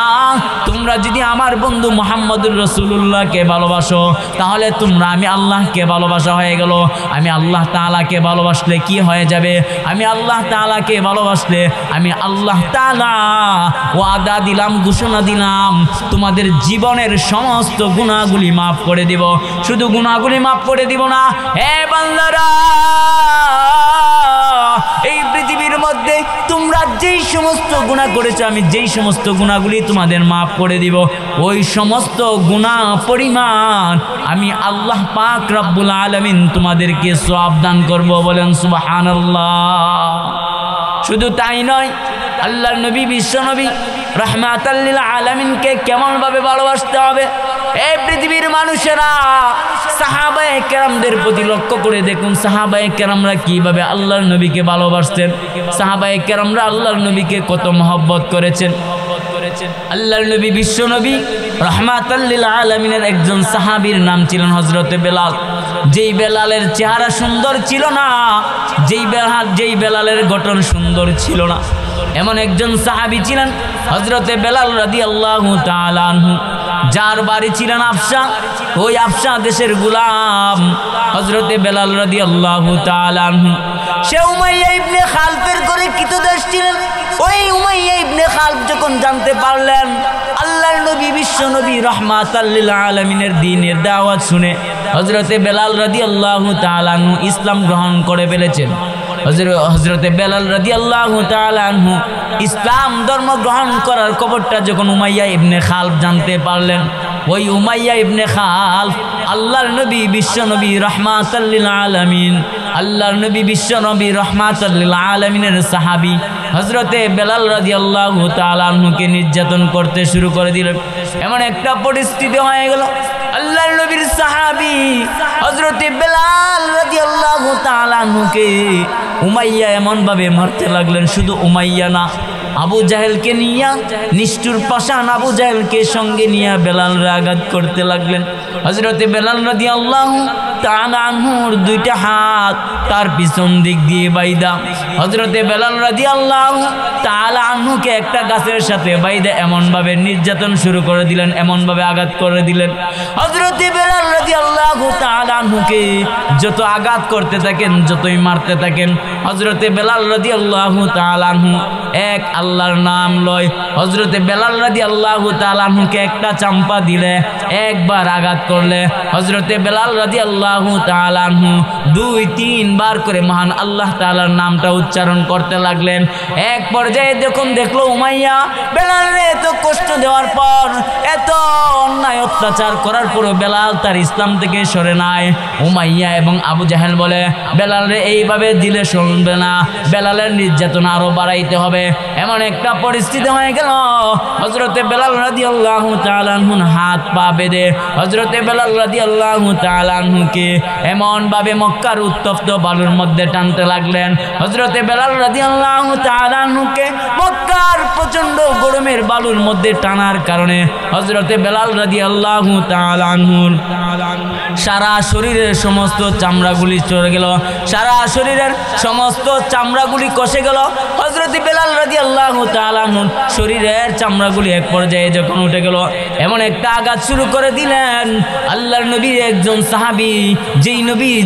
তোমরা যদি আমার বন্ধু মুহাম্মদুর রাসূলুল্লাহকে ভালোবাসো, তাহলে তোমরা আমি আল্লাহকে ভালোবাসা হয়ে গেল। আমি আল্লাহ তাআলাকে ভালোবাসলে কি হয়ে যাবে? আমি আল্লাহ তাআলাকে ভালোবাসলে আমি আল্লাহ তাআলা ওয়াদা দিলাম, ঘোষণা দিলাম, তোমাদের জীবনের সমস্ত গুনাহগুলি মাফ করে দিব। শুধু গুনাহগুলি মাফ করে দিব না, হে বান্দারা, এই পৃথিবীর মধ্যে তোমরা যেই সমস্ত গুনাহ করেছো, আমি যেই সমস্ত গুনাহগুলি তোমাদের মাফ করে দিব, ওই সমস্ত গুনাহ পরিমাণ আমি আল্লাহ পাক রব্বুল আলামিন তোমাদেরকে সওয়াব দান করব। বলেন সুবহানাল্লাহ। শুধু তাই নয়, আল্লাহর নবী, বিশ্ব নবী রাহমাতাল লিল আলামিনকে কেমন ভাবে ভালোবাসতে হবে? এই পৃথিবীর মানুষেরা সাহাবায়ে কেরামদের প্রতি লক্ষ্য করে দেখুন, সাহাবায়ে কেরামরা কিভাবে আল্লাহর নবীকে ভালোবাসতেন। সাহাবায়ে কেরামরা আল্লাহর নবীকে কত মহব্বত করেছেন। আল্লাহর নবী, বিশ্ব নবী রাহমাতাল লিল আলামিনের একজন সাহাবীর নাম ছিলেন হযরতে বেলাল। যেই বেলালের চেহারা সুন্দর ছিল না, যেই বেলালের গঠন সুন্দর ছিল না, এমন একজন সাহাবী ছিলেন হযরতে বেলাল রাদিয়াল্লাহু তাআলা আনহু, যার বাড়ি ছিলেন আফশা। ওই আফশা দেশের গোলাম হযরতে বেলাল রাদিয়াল্লাহু তাআলা আনহু। সে উমাইয়া ইবনে খালফের করে কৃতদাস ছিলেন। ওই উমাইয়া ইবনে খালফ যখন জানতে পারলেন আল্লাহর নবী, বিশ্ব নবী রাহমাতাল লিল আলামিনের দ্বীনের দাওয়াত শুনে হযরতে বেলাল রাদিয়াল্লাহু তাআলা আনহু ইসলাম গ্রহণ করে ফেলেছেন। হযরতে বেলাল রাদিয়াল্লাহু তাআলা আনহু ইসলাম ধর্ম গ্রহণ করার খবরটা যখন উমাইয়া ইবনে খালফ জানতে পারলেন, ওই উমাইয়া ইবনে খালফ আল্লাহর নবী, বিশ্ব নবী রাহমাতাল লিল আলামিন, আল্লাহর নবী, বিশ্ব নবী রাহমাতাল লিল আলামিনের সাহাবী হযরতে বেলাল রাদিয়াল্লাহু তাআলা আনহুকে নির্যাতন করতে শুরু করে দিলেন। এমন একটা পরিস্থিতি হয়ে গেল, আল্লাহর নবীর সাহাবী হযরতে বেলাল রাদিয়াল্লাহু তাআলা আনহুকে উমাইয়া এমন ভাবে মারতে লাগলেন। শুধু উমাইয়া না, আবু জাহেলকে নিয়ে, নিষ্ঠুর পাষাণ আবু জাহেলকে সঙ্গে নিয়ে বেলালরে আঘাত করতে লাগলেন। হযরতে বেলাল রাদিয়াল্লাহু তাআলা আনহুর দুইটা হাত তার পিছন দিক দিয়ে বাইদা হযরতে বেলাল রাদিয়াল্লাহু তাআলা আনহুকে একটা গাছের সাথে বাইদা এমন ভাবে নির্যাতন শুরু করে দিলেন, এমন ভাবে আঘাত করে দিলেন। হযরতে বেলাল রাদিয়াল্লাহু তাআলা আনহুকে যত আঘাত করতে থাকেন, যতই মারতে থাকেন, হযরতে বেলাল রাদিয়াল্লাহু তাআলা আনহু এক আল্লাহর নাম লয়। হযরতে বেলাল রাদিয়াল্লাহু তাআলা আনহুকে একটা চাম্পা দিলে, একবার আঘাত করলে হযরতে বেলাল রাদিয়াল্লাহু তাআলা আনহু 2-3 বার করে মহান আল্লাহ তাআলার নামটা উচ্চারণ করতে লাগলেন। এক পর্যায়ে যখন দেখলো উমাইয়া বেলালরে এত কষ্ট দেওয়ার পর, এত অন্যায় অত্যাচার করার পরও বেলাল তার ইসলাম থেকে সরে নাই। উমাইয়া এবং আবু জাহেল বলে বেলালের এইভাবে দিলে শুনবে না, বেলালের নির্যাতন আরো বাড়াইতে হবে। এমন একটা পরিস্থিতি হয়ে গেল, হযরতে বেলাল রাদিয়াল্লাহু তাআলা আনহুর হাত পা বেঁধে হযরতে বেলাল রাদিয়াল্লাহু তাআলা আনহুকে এমন ভাবে মক্কার উত্তপ্ত বালুর মধ্যে টানতে লাগলেন। হযরতে বেলাল রাদিয়াল্লাহু তাআলা আনহুকে মক্কার প্রচন্ড গরমের বালুর মধ্যে টানার কারণে হযরতে বেলাল রাদিয়াল্লাহু তাআলা আনহুর সারা শরীরের সমস্ত চামড়াগুলি চড়ে গেল, সারা শরীরের সমস্ত চামড়াগুলি কষে গেল। হযরতে বেলাল রাদিয়াল্লাহু তাআলা আনহুর শরীরের চামড়াগুলি এক পর্যায়ে যখন উঠে গেল, এমন একটা আঘাত শুরু করে দিলেন। আল্লাহর নবীর একজন সাহাবী,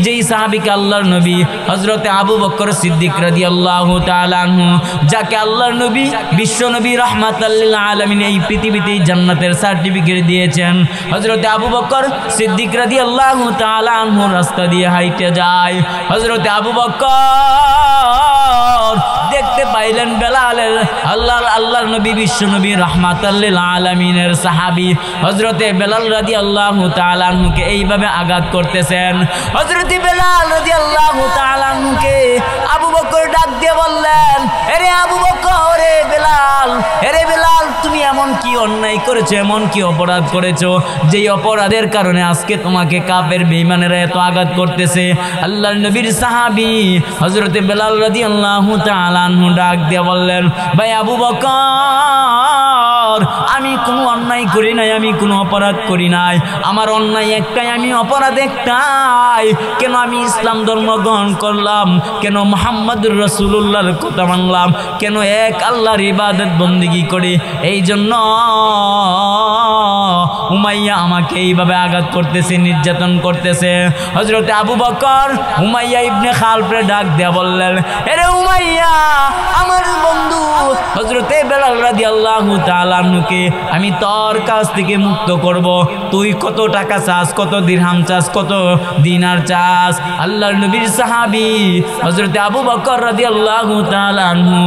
যেই সাহাবীকে আল্লাহর নবী হযরতে আবু বকর সিদ্দিক রাদিয়াল্লাহু তাআলা আনহু, যাকে আল্লাহর নবী বিশ্ব নবী রাহমাতাল লিল আলামিন এই পৃথিবীতে জান্নাতের সার্টিফিকেট দিয়েছেন, হযরতে আবু বকর সিদ্দিক রাদিয়াল্লাহু তাআলা আনহু রাস্তা দিয়ে হাইটে যায়। হযরতে আবু বকর দেখতে পাইলেন বেলালের আল্লাহর নবী বিশ্ব নবী রাহমাতাল লিল আলামিনের সাহাবী হযরতে বেলাল রাদিয়াল্লাহু তাআলা আনহুকে এইভাবে আঘাত করতেছেন। হযরতে বেলাল রাদিয়াল্লাহু তাআলা আনহুকে আবু বকর ডাক দিয়ে বললেন, আরে আবু বকর, রে বেলাল, তুমি এমন কি অন্যায় করেছো, এমন কি অপরাধ করেছো যেই অপরাধের কারণে আজকে তোমাকে কাফের বেঈমানেরা এত আঘাত করতেছে? আল্লাহর নবীর সাহাবী হযরতে বেলাল রাদিয়াল্লাহু তাআলা আনহু ডাক দিয়ে বললেন, ভাই আবু বকর, আমি কোনো অন্যায় করি নাই, আমি কোনো অপরাধ করি নাই, আমার অন্যায় একটাই, আমি অপরাধ একটাই, কেন আমি ইসলাম ধর্ম গ্রহণ করলাম, কেন মুহাম্মদুর রাসূলুল্লাহর কথা মানলাম, কেন এক আল্লাহর ইবাদত বন্দেগী করি, এই জন্য উমাইয়া আমাকে এইভাবে আঘাত করতেছে, নির্যাতন করতেছে। হযরতে আবু বকর উমাইয়া ইবনে খালফে ডাক দেয়া বললেন, আরে উমাইয়া, আমার বন্ধু হযরতে বেলাল রাদিয়াল্লাহু তাআলা আনহুকে আমি তোর কাছ থেকে মুক্ত করব, তুই কত টাকা চাস, কত দিরহাম চাস, কত দিনার চাস? আল্লাহর নবীর সাহাবী হযরতে আবু বকর রাদিয়াল্লাহু তাআলা আনহু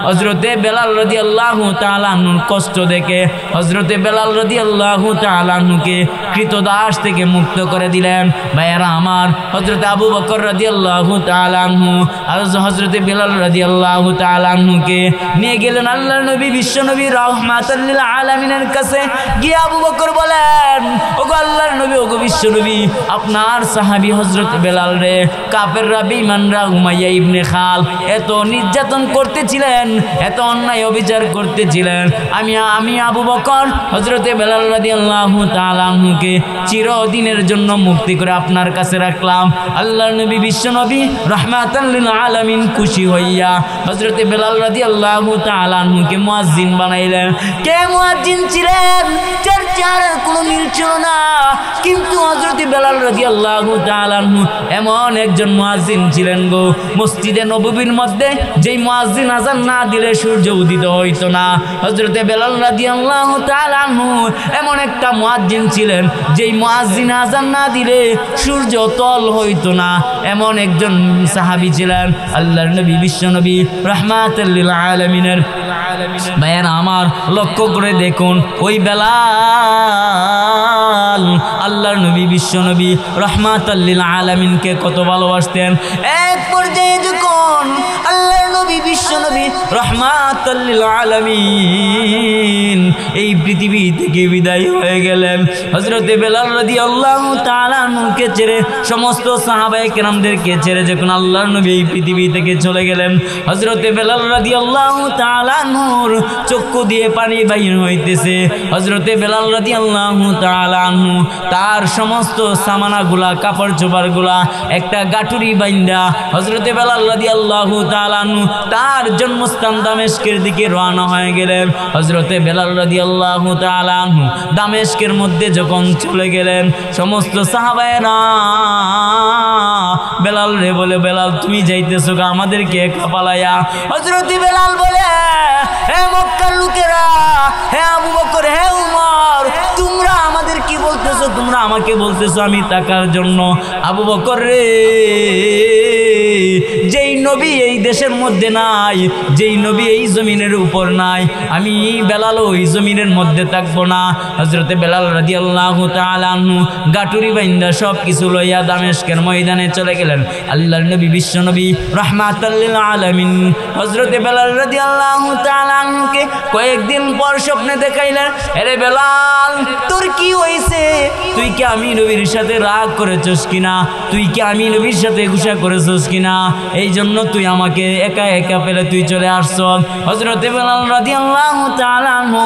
হযরতে বেলাল রাদিয়াল্লাহু তাআলা আনহুর কষ্ট দেখে হযরতে বেলাল রাদিয়াল্লাহু তাআলা আনহুকে কৃতদাস থেকে মুক্ত করে দিলেন। ভাইয়েরা আমার, হযরতে আবু বকর রাদিয়াল্লাহু তাআলা আনহু আর হযরতে বেলাল রাদিয়াল্লাহু তাআলা আনহুকে নিয়ে গেলেন আল্লাহর নবী বিশ্ব নবী রাহমাতাল লিল আলামিনের কাছে। গিয়ে আবু বকর বলেন, ওগো আল্লাহর নবী, ওগো বিশ্ব নবী, আপনার সাহাবী হযরত বেলাল রে কাফেররা বেঈমানরা উমাইয়া ইবনে খাল এত নির্যাতন করতেছিলেন, এত অন্যায় অবিচার করতেছিলেন, আমি আবু বকর হযরতে বেলাল রাদিয়াল্লাহু তাআলা আনহুকে চিরদিনের জন্য মুক্তি করে আপনার কাছে রাখলাম। আল্লাহর নবী বিশ্ব নবী রাহমাতাল লিল আলামিন খুশি হইয়া হযরতে বেলাল রাদিয়াল্লাহু তাআলা আনহুকে মুয়াজ্জিন বানাইলেন। কে মুয়াজ্জিন ছিলেন চর্চার কোনো মিল ছিল না, কিন্তু হযরতে বেলাল রাদিয়াল্লাহু তাআলা আনহু এমন একজন মুয়াজ্জিন ছিলেন গো, মসজিদে নববীর মধ্যে যেই মুয়াজ্জিন আযান না দিলে সূর্য উদিত হইতো না, হযরতে বেলাল রাদিয়াল্লাহু তাআলা আনহু এমন একটা মুয়াজ্জিন ছিলেন যেই মুয়াজ্জিন আযান না দিলে সূর্য তল হইতো না, এমন একজন সাহাবী ছিলেন আল্লাহর নবী বিশ্ব নবী রাহমাতুল লিল আলামিনের। ভাইয়েরা আমার, লক্ষ্য করে দেখুন ওই বেলাল আল্লাহর নবী বিশ্ব নবী রাহমাতুল লিল আলামিনকে কত ভালোবাসতেন। এক পর্যায়ে যখন আল্লাহর নবী বিশ্ব নবী রাহমাতুল লিল আলামিন এই পৃথিবী থেকে বিদায় হয়ে গেলেন, হযরতে বেলাল রাদিয়াল্লাহু তাআলা আনহুকে ছেড়ে সমস্ত সাহাবায়ে কেরামদেরকে ছেড়ে যখন আল্লাহর নবী এই পৃথিবী থেকে চলে গেলেন, হযরতে বেলাল রাদিয়াল্লাহু তাআলা আনহুর চক্ষু দিয়ে পানি বাইর হইতেছে। হযরতে বেলাল রাদিয়াল্লাহু তাআলা আনহু তার সমস্ত সামানাগুলা, কাপড় চোপড়গুলা একটা গাঠুরি বাইন্দা হযরতে বেলাল রাদিয়াল্লাহু তাআলা আনহু তার জন্মস্থান দামেস্কের দিকে রওনা হয়ে গেলেন। হযরতে বেলাল রাদিয়াল্লাহু তাআলা আনহু দামেস্কের মধ্যে যখন চলে গেলেন, সমস্ত সাহাবায়েরা বেলাল রে বলে, বেলাল তুমি যাইতেছো আমাদেরকে একা পালাইয়া? হযরতে বেলাল বলে, হে মক্কার লোকেরা, হে আবু বকর, হে উমর, তোমরা আমাদেরকে কি বলতেছো? তোমরা আমাকে বলতেছো আমি টাকার জন্য। আবু বকর রে, যেই নবী এই দেশের মধ্যে নাই, যেই নবী এই জমিনের উপর নাই, আমি বেলাল ওই জমিনের মধ্যে থাকবো না। হযরতে বেলাল রাদিয়াল্লাহু তাআলা আনহু গাটুরি বাইন্দা সব কিছু লইয়া দামেস্কের ময়দানে চলে গেলেন। আল্লাহর নবী বিশ্ব নবী রাহমাতাল লিল আলামিন হযরতে বেলাল রাদিয়াল্লাহু তাআলা আনহুকে কয়েকদিন পর স্বপ্নে দেখাইলেন, আরে বেলাল তোর কি হইছে? তুই কি আমি নবীর সাথে রাগ করেছস কিনা? তুই কি আমি নবীর সাথে গুসা করেছস কিনা? এই জন্য তুই আমাকে একা একা ফেলে তুই চলে আসছ। হযরতে বেলাল রাদিয়াল্লাহু তাআলা আনহু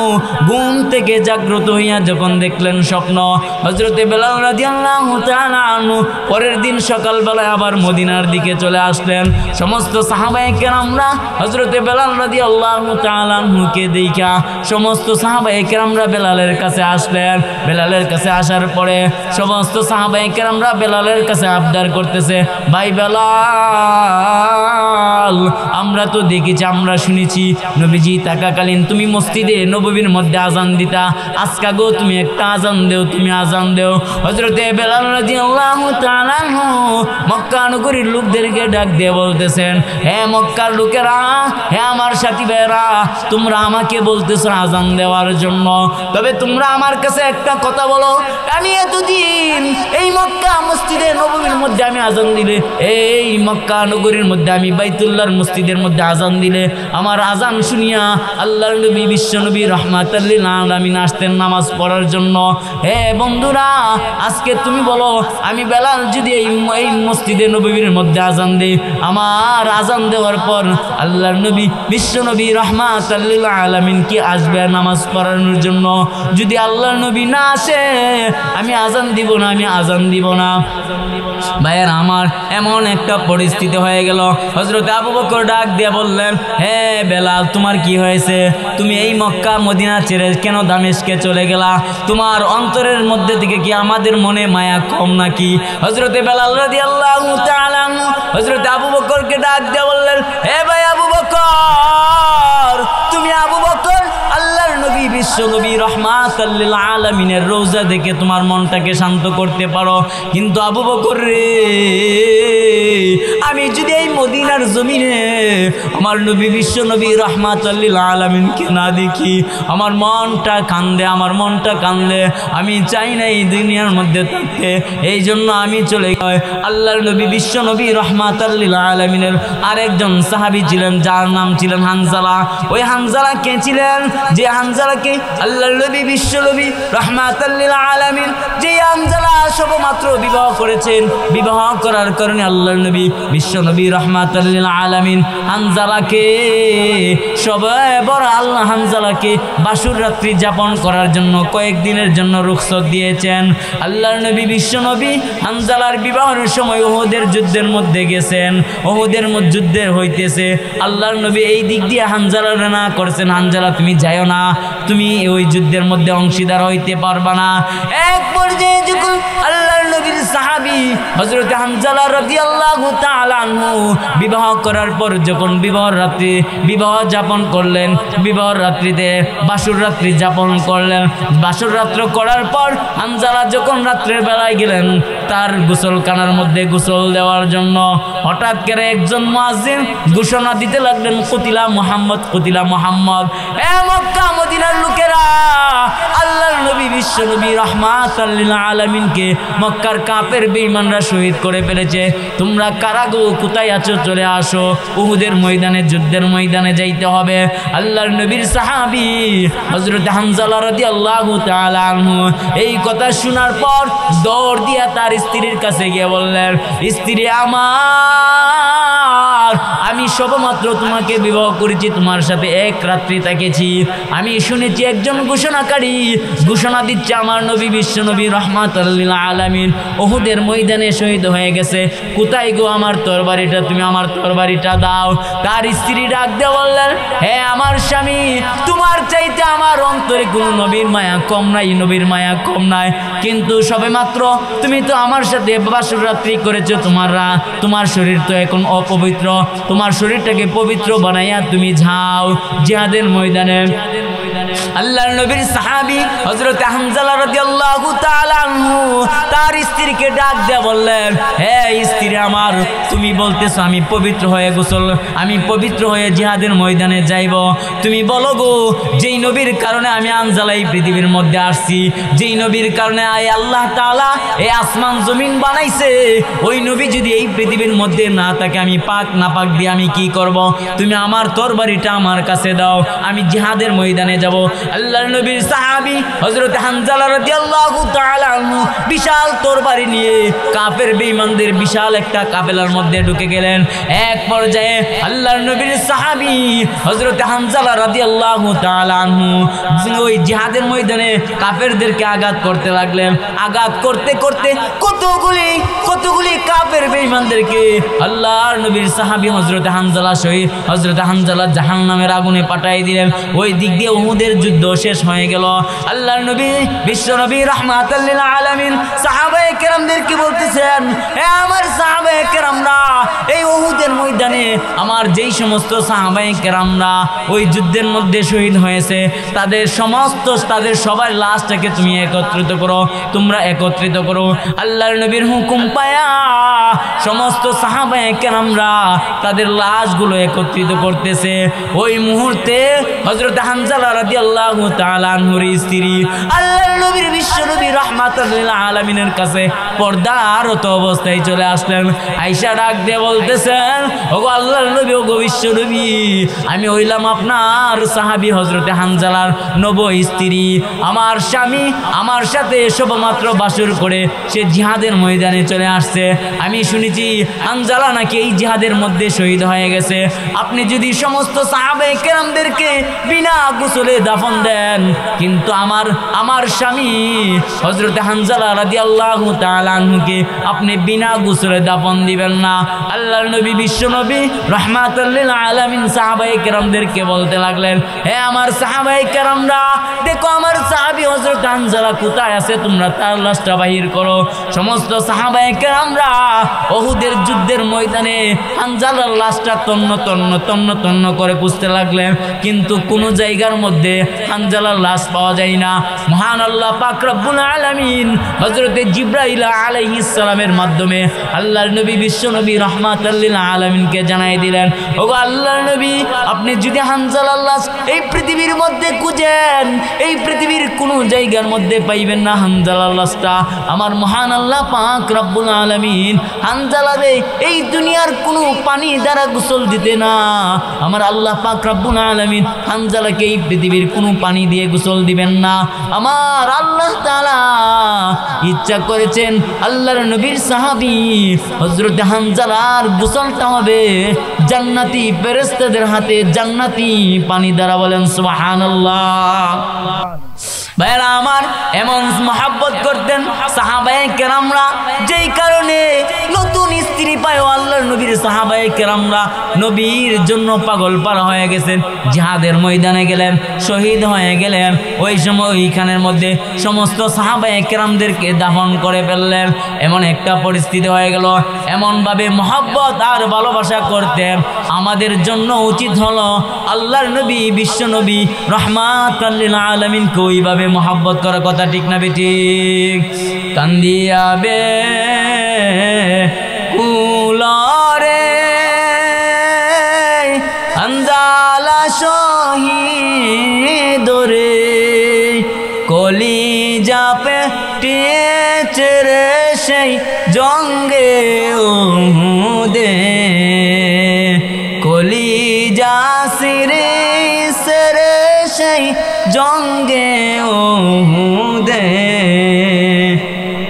ঘুম থেকে জাগ্রত হইয়া যখন দেখলেন স্বপ্ন, হযরতে বেলাল রাদিয়াল্লাহু তাআলা আনহু পরের দিন সকালবেলায় আবার মদিনার দিকে চলে আসলেন। সমস্ত সাহাবায়ে কেরামরা হযরতে বেলাল রাদিয়াল্লাহু তাআলা আনহুকে দেখা সমস্ত সাহাবায়ে কেরামরা বেলালের কাছে আসলেন। বেলালের কাছে আসার পরে সমস্ত সাহাবায়ে কেরামরা বেলালের কাছে আবদার করতেছে, ভাই বেলাল, আমরা তো দেখেছি, আমরা শুনেছি নবীজি থাকাকালীন তুমি মসজিদে নববীর মধ্যে আজান দিতা, আজকা গো তুমি একটা আজান দেও, তুমি আজান দেও। হযরতে বেলাল রাদিয়াল্লাহু তাআলা আনহু মক্কা নগরীর লোকদেরকে ডাক দিয়ে বলতেছেন, হে মক্কার লোকেরা, হে আমার সাথী ভাইরা, তোমরা আমাকে বলতেছো আজান দেওয়ার জন্য, তবে তোমরা আমার কাছে একটা কথা বলো, আমি এতদিন এই মক্কা মসজিদে নববীর মধ্যে আমি আজান দিলে, এই মক্কা নগরীর মধ্যে আমি বাইতুল্লাহর মসজিদের মধ্যে আজান দিলে, আমার আজান শুনিয়া আল্লাহর নবী বিশ্ব নবী রাহমাতাল লিল আলামিন আসতেন নামাজ পড়ার জন্য। হে বন্ধুরা, আজকে তুমি বলো, আমি বেলাল যদি এই মসজিদে নববীর মধ্যে আজান দেই, আমার আজান দেওয়ার পর আল্লাহর নবী বিশ্ব নবী রাহমাতাল লিল আলামিন কি আসবে নামাজ পড়ানোর জন্য? যদি আল্লাহর নবী না আসে আমি আজান দিব না, আমি আজান দিব না। ভাইয়ের আমার এমন একটা পরিস্থিতি হয়ে গেল। হযরত আবু বকর ডাক দিয়ে বললেন, হে বেলাল, তোমার কি হয়েছে? তুমি এই মক্কা মদিনা ছেড়ে কেন দামেস্কে চলে গেলা? তোমার অন্তরের মধ্যে থেকে কি আমাদের মনে মায়া কম নাকি? হযরতে বেলাল রাদিয়াল্লাহু তাআলা হযরত আবু বকরকে ডাক দিয়ে বললেন, হে ভাই আবু বকর, তুমি আবু বকর আল্লাহর নবী বিশ্ব নবী রাহমাতাল লিল আলামিনের রওজা দেখে তোমার মনটাকে শান্ত করতে পারো, কিন্তু আবু বকর রে, আমি যদি এই মদিনার জমিনে আমার নবী বিশ্ব নবী রাহমাতাল লিল আলামিনকে না দেখি আমার মনটা কান্দে, আমার মনটা কান্দে। আমি চাই না এই দুনিয়ার মধ্যে থাকতে, এই জন্য আমি চলে যাই। আল্লাহর নবী বিশ্ব নবী রাহমাতাল লিল আলামিনের আরেকজন সাহাবী ছিলেন, যার নাম ছিলেন হানজালা। ওই হানজালা কে ছিলেন? যে হানজালাকে আল্লাহর নবী বিশ্ব নবী রাহমাতাল লিল আলামিন যে হানজালা শুধুমাত্র বিবাহ করেছেন, বিবাহ করার কারণে আল্লাহর নবী বিশ্ব নবী রাহমাতাল লিল আলামিন হানজালাকে সবাই বড় আল্লাহ হানজালাকে বাসুর রাত্রি যাপন করার জন্য কয়েকদিনের জন্য রুখসত দিয়েছেন। আল্লাহর নবী বিশ্ব নবী হানজালার বিবাহের সময় উহুদের যুদ্ধের মধ্যে গেছেন, উহুদের যুদ্ধে হইতেছে। আল্লাহর নবী এই দিক দিয়ে হানজালার না করছেন, হানজালা তুমি যাইও না, তুমি ওই যুদ্ধের মধ্যে অংশীদার হইতে পারবা না। এক পর্যায়ে যখন আল্লাহর নবীর সাহাবী হযরত হানজালা রাদিয়াল্লাহু তাআলা আনহু বিবাহ করার পর যখন বিবাহ যাপন করলেন, বিবাহ রাত্রিতে বাসুর রাত্রি যাপন করলেন, বাসুর রাত্র করার পর হানজালা যখন রাত্রের বেলায় গেলেন তার গোসলখানার মধ্যে গোসল দেওয়ার জন্য, হঠাৎ করে একজন মুয়াজ্জিন ঘোষণা দিতে লাগলেন, কুতিলা মুহাম্মদ, কুতিলা মুহাম্মদ। এ মক্কা মদিনার লোকেরা, আল্লাহর নবী বিশ্ব নবী রাহমাতাল লিল আলামিনকে মক্কার কাফের বেঈমানরা শহীদ করে ফেলেছে। তোমরা কারা গো, কোথায় আছো? চলে আসো, উহুদের ময়দানে, যুদ্ধের ময়দানে যাইতে হবে। আল্লাহর নবীর সাহাবী হযরত হানজালা রাদিয়াল্লাহু তাআলা আনহু এই কথা শোনার পর দৌড় দিয়া তার স্ত্রীর কাছে গিয়ে বললেন, স্ত্রী আমার, আমি সবেমাত্র তোমাকে বিবাহ করেছি, তোমার সাথে এক রাত্রি থেকেছি। আমি শুনেছি একজন ঘোষণাকারী ঘোষণা দিচ্ছে আমার নবী বিশ্ব নবী রাহমাতাল লিল আলামিন উহুদের ময়দানে শহীদ হয়ে গেছে। কোথায় গো আমার তরবারিটা? তুমি আমার তরবারিটা দাও। তার স্ত্রী ডাক দিয়ে বললেন, হে আমার স্বামী, তোমার চাইতে আমার অন্তরে কোনো নবীর মায়া কম নাই, নবীর মায়া কম নাই, কিন্তু সবেমাত্র তুমি তো আমার সাথে বাসর রাত্রি করেছো, তোমার শরীর তো এখন অপবিত্র, তোমার শরীরটাকে পবিত্র বানাইয়া তুমি যাও জিহাদের ময়দানে। আল্লাহর নবীর সাহাবী হযরত হামজালা রাদিয়াল্লাহু তাআলা আনহু তার স্ত্রীকে ডাক দিয়ে বললেন, হে স্ত্রী আমার, তুমি বলতেছো আমি পবিত্র হয়ে আমি পবিত্র হয়ে জিহাদের ময়দানে যাইব, তুমি বলো গো, যেই নবীর কারণে আমি হামজালা এই পৃথিবীর মধ্যে আসছি, যেই নবীর কারণে আল্লাহ তাআলা এই আসমান জমিন বানাইছে, ওই নবী যদি এই পৃথিবীর মধ্যে না থাকে আমি পাক না পাক দিয়ে আমি কি করব? তুমি আমার তরবারিটা আমার কাছে দাও, আমি জিহাদের ময়দানে যাব। আল্লাহর নবীর সাহাবী হযরত হামজালা রাদিয়াল্লাহু তাআলা আনহু বিশাল তরবারি নিয়ে কাফের বেঈমানদের বিশাল একটা কাফেলার মধ্যে ঢুকে গেলেন। এক পর্যায়ে আল্লাহর নবীর সাহাবী হযরত হামজালা রাদিয়াল্লাহু তাআলা আনহু ওই জিহাদের ময়দানে কাফেরদেরকে আঘাত করতে লাগলেন। আঘাত করতে করতে কতগুলি কাফের বেঈমানদেরকে আল্লাহর নবীর সাহাবী হযরত হামজালা শহীদ, হযরত হামজালা জাহান্নামের আগুনে পাঠাই দিলেন। ওই দিক দিয়ে উহুদের যুদ্ধ শেষ হয়ে গেল। আল্লাহর নবী বিশ্ব নবী রাহমাতাল লিল আলামিন সাহাবায়ে কেরামদেরকে বলতেছেন, হে আমার সাহাবায়ে কেরামরা, এই উহুদের ময়দানে আমার যেই সমস্ত সাহাবায়ে কেরামরা ওই যুদ্ধের মধ্যে শহীদ হয়েছে তাদের সবার লাশটাকে তুমি তোমরা একত্রিত করো। আল্লাহর নবীর হুকুম পায়া সমস্ত সাহাবায়ে কেরামরা তাদের লাশগুলো একত্রিত করতেছে। ওই মুহূর্তে হযরত হামজালা রাদিয়াল্লাহু তাআলা আনহুর স্ত্রী আল্লাহর নবীর বিশ্ব নবী রাহমাতুল লিল আলামিনের কাছে পর্দারত অবস্থায় চলে আসলেন। আয়েশা ডাক দিয়ে বলতেছেন, ওগো আল্লাহর নবী, ওগো বিশ্ব নবী, আমি হইলাম আপনার সাহাবী হযরত হামজালার নব স্ত্রী। আমার স্বামী আমার সাথে শুধুমাত্র বাসর করে সে জিহাদের ময়দানে চলে আসছে। আমি শুনেছি হামজালা নাকি এই জিহাদের মধ্যে শহীদ হয়ে গেছে। আপনি যদি সমস্ত সাহাবায়ে কেরামদেরকে বিনা গোসলে দাফন দেন, কিন্তু আমার স্বামী হযরত হামজালা রাদিয়াল্লাহু তাআলা আনহুকে আপনি বিনা গোসলে দাফন দিবেন না। আল্লাহর নবী বিশ্ব নবী রাহমাতুল লিল আলামিন সাহাবায়ে কেরামদেরকে বলতে লাগলেন, হে আমার সাহাবায়ে কেরামরা, দেখো আমার সাহাবী হযরত হামজালা কোথায় আছে, তোমরা তার লাশটা বাহির করো। সমস্ত সাহাবায়ে কেরামরা উহুদের যুদ্ধের ময়দানে হামজালার লাশটা তন্ন করে খুঁজতে লাগলেন, কিন্তু কোনো জায়গার মধ্যে হামজালার লাশ পাওয়া যায় না। মহান আল্লাহ পাক রব্বুল আলামিন হযরতে জিবরাইল আলাইহিস সালামের মাধ্যমে আল্লাহর নবী বিশ্ব নবী রাহমাতুল লিল আলামিনকে জানাই দিলেন, ওগো আল্লাহর নবী, আপনি যদি হামজালার লাশ এই পৃথিবীর মধ্যে খুঁজেন, এই পৃথিবীর কোনো জায়গার মধ্যে পাইবেন না হামজালার লাশটা। আমার মহান আল্লাহ পাক রব্বুল আলামিন হামজালারে এই দুনিয়ার কোনো পানি দ্বারা গোসল দিতে না। আমার আল্লাহ পাক রব্বুল আলামিন হামজালাকে এই পৃথিবীর কোনো পানি দিয়ে গোসল দিবেন না। আমার আল্লাহ তাআলা ইচ্ছা করেছেন আল্লাহর নবীর সাহাবী হযরত হামজালার গোসলটা হবে জান্নাতি ফেরেশতাদের হাতে জান্নাতি পানি দ্বারা। বলেন সুবহানাল্লাহ। ভাইরা আমার, এমন মহব্বত করতেন সাহাবায়ে কেরামরা, যেই কারণে নতুন স্ত্রী পায় আল্লাহর নবীর সাহাবায়ে কেরামরা নবীর জন্য পাগল পার হয়ে গেছেন। জিহাদের ময়দানে গেলেন, শহীদ হয়ে গেলেন। ওই সময় ওইখানের মধ্যে সমস্ত সাহাবায়ে কেরামদেরকে দাফন করে ফেললেন। এমন একটা পরিস্থিতি হয়ে গেল। এমনভাবে মহব্বত আর ভালোবাসা করতেন। আমাদের জন্য উচিত হলো আল্লাহর নবী বিশ্ব নবী রাহমাতুল লিল আলামিনকে ওইভাবে মহব্বত করার। কথা ঠিক না বেঠিক? কান্দিয়াবে কুলরে হামজালা শহীদ রে, কলিজা পেটেছে রে সেই জঙ্গে উহুদে, কলিজা সিরে সরে সেই জঙ্গে উহুদে,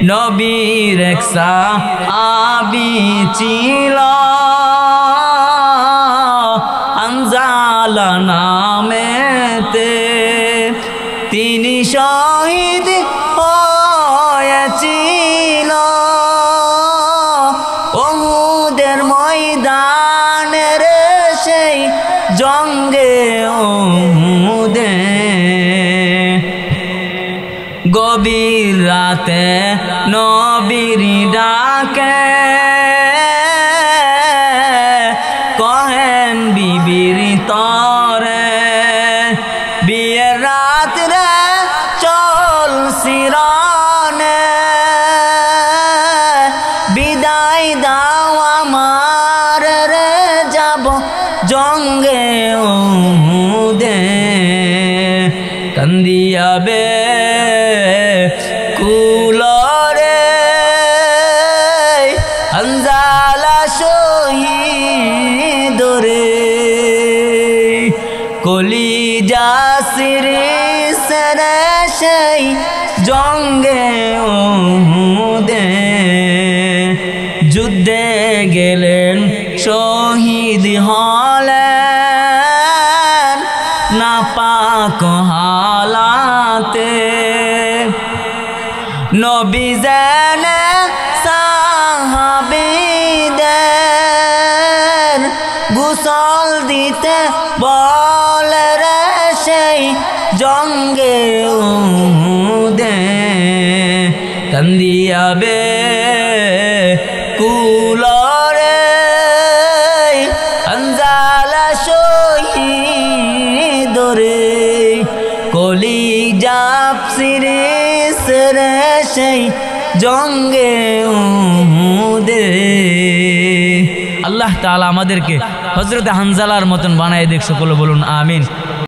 নবীর এক সাহাবী ছিল হামজালা নামেতে, তিনি শহীদ হয়েছিল উহুদের ময়দানের সেই জঙ্গে উহুদে। গভীর রাতে নবীর ডাকে কহেন বিবির তরে, বিয়ের রাত জঙ্গে উহুদে কান্দিয়াবে কুলরে হানজালা শহীদ রে কলিজা সিরিসের সেই জঙ্গে উহুদে যুদ্ধে গেলেন শহীদ হলেন নাপাক হালাতে নবী জানে সাহাবীদের গোসল দিতে বলে রে সেই জঙ্গে উহুদে কান্দিয়াবে কুলরে হানজালা শহীদ রে কলিজা সিরিসের সেই জঙ্গে উহুদে। আল্লাহ তাআলা আমাদেরকে হযরত হানজালার মতন বানায় দেখ, সকলে বলুন আমিন।